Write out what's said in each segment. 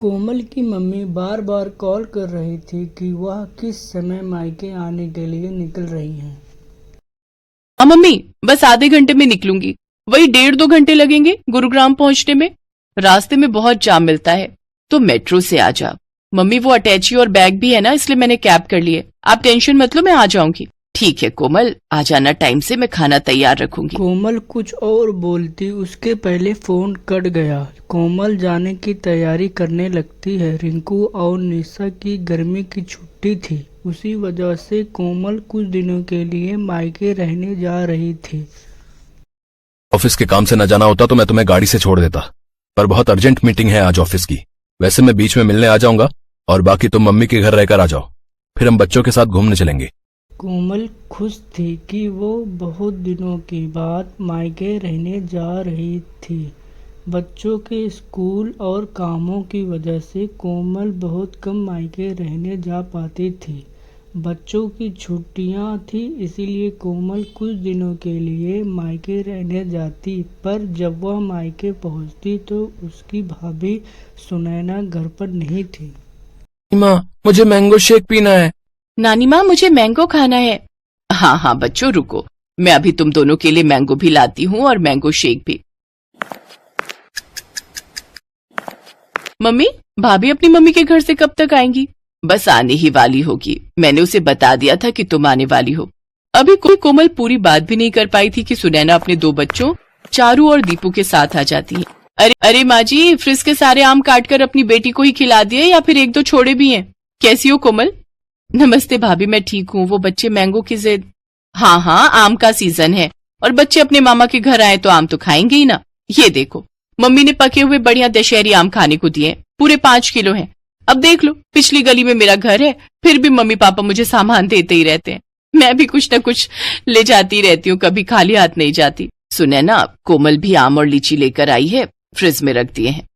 कोमल की मम्मी बार बार कॉल कर रही थी कि वह किस समय मायके आने के लिए निकल रही हैं। हाँ मम्मी, बस आधे घंटे में निकलूंगी। वही 1.5-2 घंटे लगेंगे गुरुग्राम पहुंचने में। रास्ते में बहुत जाम मिलता है, तो मेट्रो से आ जा। मम्मी वो अटैची और बैग भी है ना, इसलिए मैंने कैब कर लिए। आप टेंशन मत लो, मैं आ जाऊंगी। ठीक है कोमल, आ जाना टाइम से, मैं खाना तैयार रखूंगी। कोमल कुछ और बोलती उसके पहले फोन कट गया। कोमल जाने की तैयारी करने लगती है। रिंकू और निशा की गर्मी की छुट्टी थी, उसी वजह से कोमल कुछ दिनों के लिए मायके रहने जा रही थी। ऑफिस के काम से न जाना होता तो मैं तुम्हें गाड़ी से छोड़ देता, पर बहुत अर्जेंट मीटिंग है आज ऑफिस की। वैसे मैं बीच में मिलने आ जाऊंगा और बाकी तुम मम्मी के घर रहकर आ जाओ, फिर हम बच्चों के साथ घूमने चलेंगे। कोमल खुश थी कि वो बहुत दिनों के बाद मायके रहने जा रही थी। बच्चों के स्कूल और कामों की वजह से कोमल बहुत कम मायके रहने जा पाती थी। बच्चों की छुट्टियां थी, इसीलिए कोमल कुछ दिनों के लिए मायके रहने जाती। पर जब वह मायके पहुंचती तो उसकी भाभी सुनैना घर पर नहीं थी। माँ, मुझे मैंगो शेक पीना है। नानी माँ, मुझे मैंगो खाना है। हाँ हाँ बच्चों रुको, मैं अभी तुम दोनों के लिए मैंगो भी लाती हूँ और मैंगो शेक भी। मम्मी, भाभी अपनी मम्मी के घर से कब तक आएंगी? बस आने ही वाली होगी, मैंने उसे बता दिया था कि तुम आने वाली हो। अभी कोई कोमल पूरी बात भी नहीं कर पाई थी कि सुनैना अपने 2 बच्चों चारू और दीपू के साथ आ जाती है। अरे माँ जी, फ्रिज के सारे आम काटकर अपनी बेटी को ही खिला दिए या फिर 1-2 छोड़े भी हैं? कैसी हो कोमल? नमस्ते भाभी, मैं ठीक हूँ। वो बच्चे मैंगो की जिद। हाँ हाँ, आम का सीजन है और बच्चे अपने मामा के घर आए तो आम तो खाएंगे ही ना। ये देखो, मम्मी ने पके हुए बढ़िया दशहरी आम खाने को दिए, पूरे 5 किलो हैं। अब देख लो, पिछली गली में मेरा घर है, फिर भी मम्मी पापा मुझे सामान देते ही रहते हैं। मैं भी कुछ न कुछ ले जाती रहती हूँ, कभी खाली हाथ नहीं जाती। सुने ना, कोमल भी आम और लीची लेकर आई है, फ्रिज में रख दिए हैं।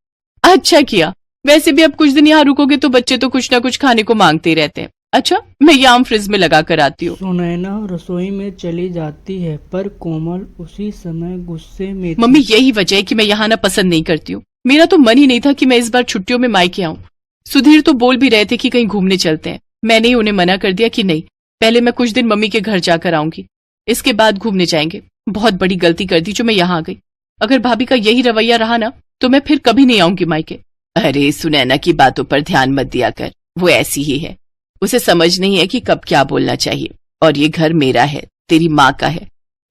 अच्छा किया, वैसे भी अब कुछ दिन यहाँ रुकोगे तो बच्चे तो कुछ न कुछ खाने को मांगते ही रहते हैं। अच्छा, मैं ये आम फ्रिज में लगा कर आती हूँ। सुनैना रसोई में चली जाती है, पर कोमल उसी समय गुस्से में थी। मम्मी, यही वजह है कि मैं यहाँ ना पसंद नहीं करती हूँ। मेरा तो मन ही नहीं था कि मैं इस बार छुट्टियों में मायके आऊँ। सुधीर तो बोल भी रहे थे कि कहीं घूमने चलते हैं। मैंने ही उन्हें मना कर दिया कि नहीं, पहले मैं कुछ दिन मम्मी के घर जाकर आऊंगी, इसके बाद घूमने जाएंगे। बहुत बड़ी गलती कर दी जो मैं यहाँ आ गई। अगर भाभी का यही रवैया रहा ना तो मैं फिर कभी नहीं आऊंगी मायके। अरे सुनैना की बातों पर ध्यान मत दिया कर, वो ऐसी ही है। उसे समझ नहीं है कि कब क्या बोलना चाहिए। और ये घर मेरा है, तेरी माँ का है।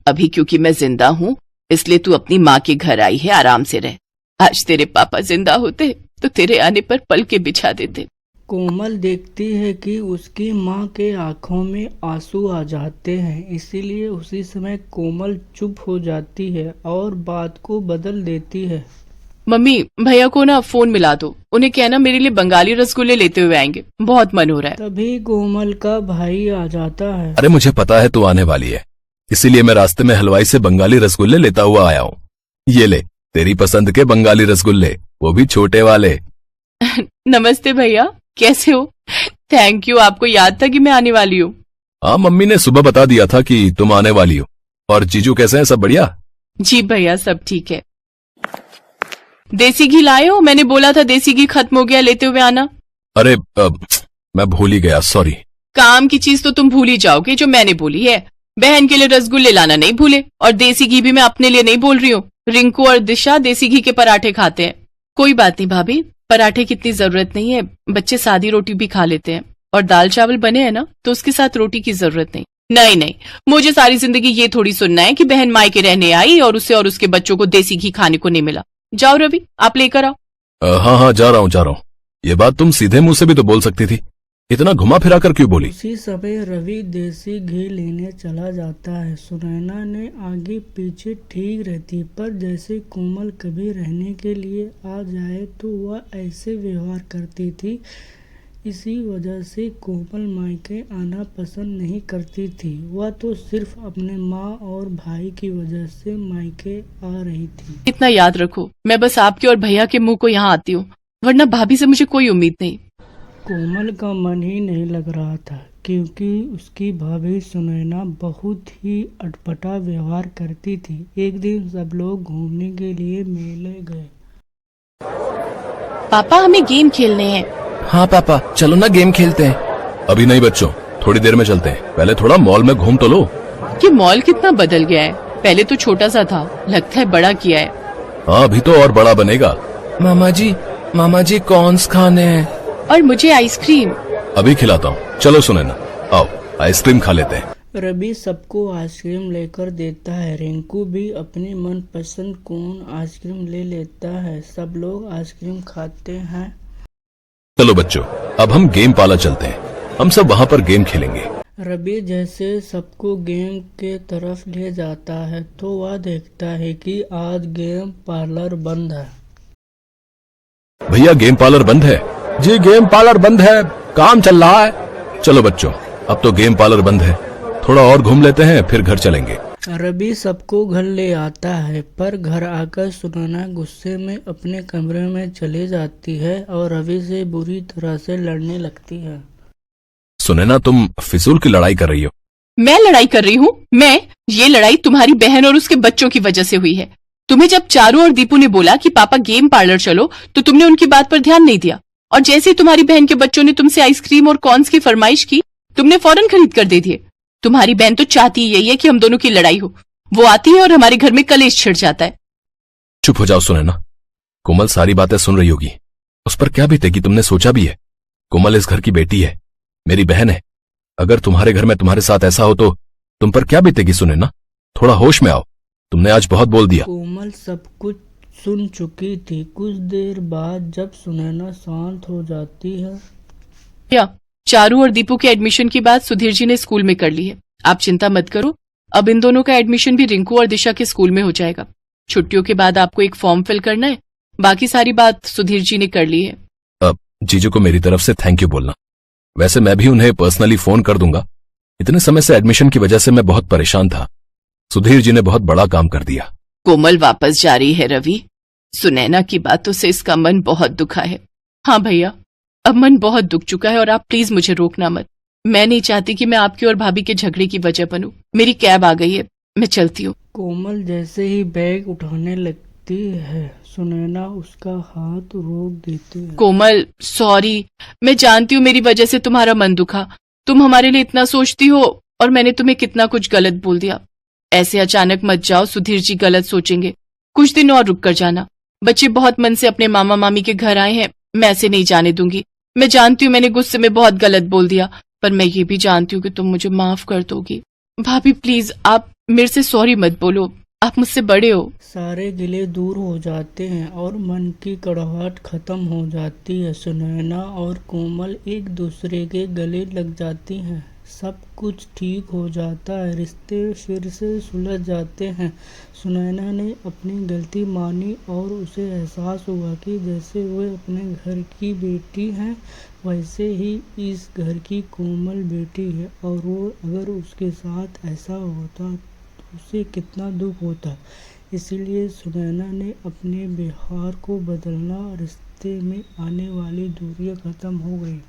अभी क्योंकि मैं जिंदा हूँ इसलिए तू अपनी माँ के घर आई है, आराम से रह। आज तेरे पापा जिंदा होते तो तेरे आने पर पलके बिछा देते। कोमल देखती है कि उसकी माँ के आंखों में आंसू आ जाते हैं, इसीलिए उसी समय कोमल चुप हो जाती है और बात को बदल देती है। मम्मी, भैया को ना फोन मिला दो, उन्हें कहना मेरे लिए बंगाली रसगुल्ले लेते हुए आएंगे, बहुत मन हो रहा है। तभी कोमल का भाई आ जाता है। अरे मुझे पता है तू आने वाली है, इसीलिए मैं रास्ते में हलवाई से बंगाली रसगुल्ले लेता हुआ आया हूँ। ये ले, तेरी पसंद के बंगाली रसगुल्ले, वो भी छोटे वाले। नमस्ते भैया, कैसे हो? थैंक यू, आपको याद था कि मैं आने वाली हूँ। हाँ, मम्मी ने सुबह बता दिया था कि तुम आने वाली हो। और जीजू कैसे हैं, सब बढ़िया? जी भैया, सब ठीक है। देसी घी लाए हो? मैंने बोला था देसी घी खत्म हो गया, लेते हुए आना। अरे मैं भूल ही गया, सॉरी। काम की चीज तो तुम भूल ही जाओगे जो मैंने बोली है। बहन के लिए रसगुल्ले लाना नहीं भूले, और देसी घी भी मैं अपने लिए नहीं बोल रही हूँ। रिंकू और दिशा देसी घी के पराठे खाते हैं। कोई बात नहीं भाभी, पराठे की इतनी जरूरत नहीं है, बच्चे सादी रोटी भी खा लेते हैं। और दाल चावल बने हैं ना तो उसके साथ रोटी की जरूरत नहीं। नहीं नहीं, मुझे सारी जिंदगी ये थोड़ी सुनना है कि बहन मायके रहने आई और उसे और उसके बच्चों को देसी घी खाने को नहीं मिला। जाओ रवि, आप लेकर आओ। हाँ हाँ, जा रहा हूँ। ये बात तुम सीधे मुंह से भी तो बोल सकती थी, इतना घुमा फिरा कर क्यों बोली? उसी समय रवि देसी घी लेने चला जाता है। सुनैना ने आगे पीछे ठीक रहती, पर जैसे कोमल कभी रहने के लिए आ जाए तो वह ऐसे व्यवहार करती थी। इसी वजह से कोमल मायके आना पसंद नहीं करती थी। वह तो सिर्फ अपने माँ और भाई की वजह से मायके आ रही थी। इतना याद रखो, मैं बस आपके और भैया के मुंह को यहाँ आती हूँ, वरना भाभी से मुझे कोई उम्मीद नहीं। कोमल का मन ही नहीं लग रहा था, क्योंकि उसकी भाभी सुनैना बहुत ही अटपटा व्यवहार करती थी। एक दिन सब लोग घूमने के लिए मेले गए। पापा हमें गेम खेलने हैं। हाँ पापा, चलो ना गेम खेलते हैं। अभी नहीं बच्चों, थोड़ी देर में चलते हैं। पहले थोड़ा मॉल में घूम तो लो। ये मॉल कितना बदल गया है, पहले तो छोटा सा था, लगता है बड़ा किया है। हाँ, अभी तो और बड़ा बनेगा। मामा जी कॉर्न्स खाने हैं। और मुझे आइसक्रीम। अभी खिलाता हूँ, चलो सुनैना, आओ आइसक्रीम खा लेते हैं। रवि सबको आइसक्रीम लेकर देता है। रिंकू भी अपनी मनपसंद कोन आइसक्रीम ले लेता है। सब लोग आइसक्रीम खाते हैं। चलो बच्चों, अब हम गेम पार्लर चलते हैं। हम सब वहाँ पर गेम खेलेंगे। रवि जैसे सबको गेम के तरफ ले जाता है तो वह देखता है कि आज गेम पार्लर बंद है। भैया गेम पार्लर बंद है। जी गेम पार्लर बंद है, काम चल रहा है। चलो बच्चों, अब तो गेम पार्लर बंद है, थोड़ा और घूम लेते हैं फिर घर चलेंगे। रवि सबको घर ले आता है, पर घर आकर सुनैना गुस्से में अपने कमरे में चले जाती है और रवि से बुरी तरह से लड़ने लगती है। सुनैना, तुम फिजूल की लड़ाई कर रही हो। मैं लड़ाई कर रही हूँ? ये लड़ाई तुम्हारी बहन और उसके बच्चों की वजह से हुई है। तुम्हें जब चारू और दीपू ने बोला कि पापा गेम पार्लर चलो, तो तुमने उनकी बात पर ध्यान नहीं दिया, और जैसे ही तुम्हारी बहन के बच्चों ने तुमसे आइसक्रीम और कॉर्न्स की फरमाइश की, तुमने फौरन खरीद कर दे दिए। तुम्हारी बहन तो चाहती यही है कि हम दोनों की लड़ाई हो। वो आती है और हमारे घर में कलेश छिड़ जाता है। चुप हो जाओ सुनैना, कोमल सारी बातें सुन रही होगी, उस पर क्या बीतेगी तुमने सोचा भी है? कोमल इस घर की बेटी है, मेरी बहन है। अगर तुम्हारे घर में तुम्हारे साथ ऐसा हो तो तुम पर क्या बीतेगी सुनैना? थोड़ा होश में आओ, तुमने आज बहुत बोल दिया। कोमल सब कुछ सुन चुकी थी। कुछ देर बाद जब सुनैना शांत हो जाती है। क्या चारू और दीपू के एडमिशन की बात सुधीर जी ने स्कूल में कर ली है। आप चिंता मत करो, अब इन दोनों का एडमिशन भी रिंकू और दिशा के स्कूल में हो जाएगा। छुट्टियों के बाद आपको एक फॉर्म फिल करना है, बाकी सारी बात सुधीर जी ने कर ली है। अब जीजू को मेरी तरफ से थैंक यू बोलना। वैसे मैं भी उन्हें पर्सनली फोन कर दूंगा। इतने समय से एडमिशन की वजह से मैं बहुत परेशान था। सुधीर जी ने बहुत बड़ा काम कर दिया। कोमल वापस जा रही है रवि। सुनैना की बातों से इसका मन बहुत दुखा है। हाँ भैया, अब मन बहुत दुख चुका है और आप प्लीज मुझे रोकना मत। मैं नहीं चाहती कि मैं आपकी और भाभी के झगड़े की वजह बनूं। मेरी कैब आ गई है, मैं चलती हूँ। कोमल जैसे ही बैग उठाने लगती है, सुनैना उसका हाथ रोक देती है। कोमल सॉरी, मैं जानती हूँ मेरी वजह से तुम्हारा मन दुखा। तुम हमारे लिए इतना सोचती हो और मैंने तुम्हें कितना कुछ गलत बोल दिया। ऐसे अचानक मत जाओ, सुधीर जी गलत सोचेंगे। कुछ दिन और रुक कर जाना। बच्चे बहुत मन से अपने मामा मामी के घर आए हैं, मैं ऐसे नहीं जाने दूंगी। मैं जानती हूँ मैंने गुस्से में बहुत गलत बोल दिया, पर मैं ये भी जानती हूँ कि तुम मुझे माफ कर दोगी। भाभी प्लीज आप मेरे से सॉरी मत बोलो, आप मुझसे बड़े हो। सारे गिले दूर हो जाते हैं और मन की कड़वाहट खत्म हो जाती है। सुनैना और कोमल एक दूसरे के गले लग जाती हैं। सब कुछ ठीक हो जाता है, रिश्ते फिर से सुलझ जाते हैं। सुनैना ने अपनी गलती मानी और उसे एहसास हुआ कि जैसे वो अपने घर की बेटी हैं, वैसे ही इस घर की कोमल बेटी है, और वो अगर उसके साथ ऐसा होता तो उसे कितना दुख होता। इसलिए सुनैना ने अपने व्यवहार को बदलना, रिश्ते में आने वाली दूरियां खत्म हो गई।